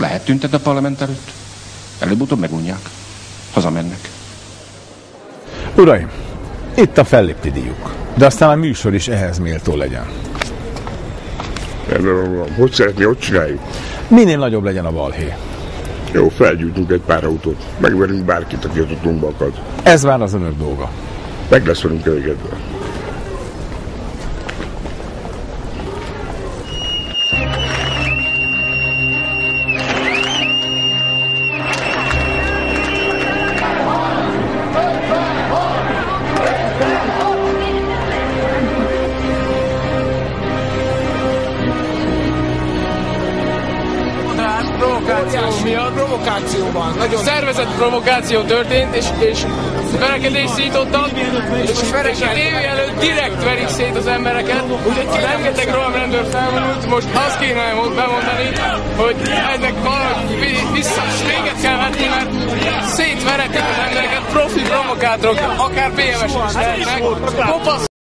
lehet tüntetni a parlament előtt. Előbb-utóbb megunják. Hazamennek. Uraim, itt a fellépti díjuk. De aztán a műsor is ehhez méltó legyen. Hogy szeretné, hogy csináljuk? Minél nagyobb legyen a balhé. Jó, felgyújtunk egy pár autót. Megverünk bárkit, aki a tutunkba akad. Ez már az önök dolga. Meg lesz velünk elégedve. Provokációban. Nagyon szervezett provokáció történt, és verekedést szítottak, és a tévé előtt direkt verik szét az embereket. Rengeteg rohamrendőr felvonult, most azt kéne bemondani, hogy ennek valahogy véget kell vetni, mert szétveretik az embereket, profi provokátorok, akár BMS-es lehetnek, kopasz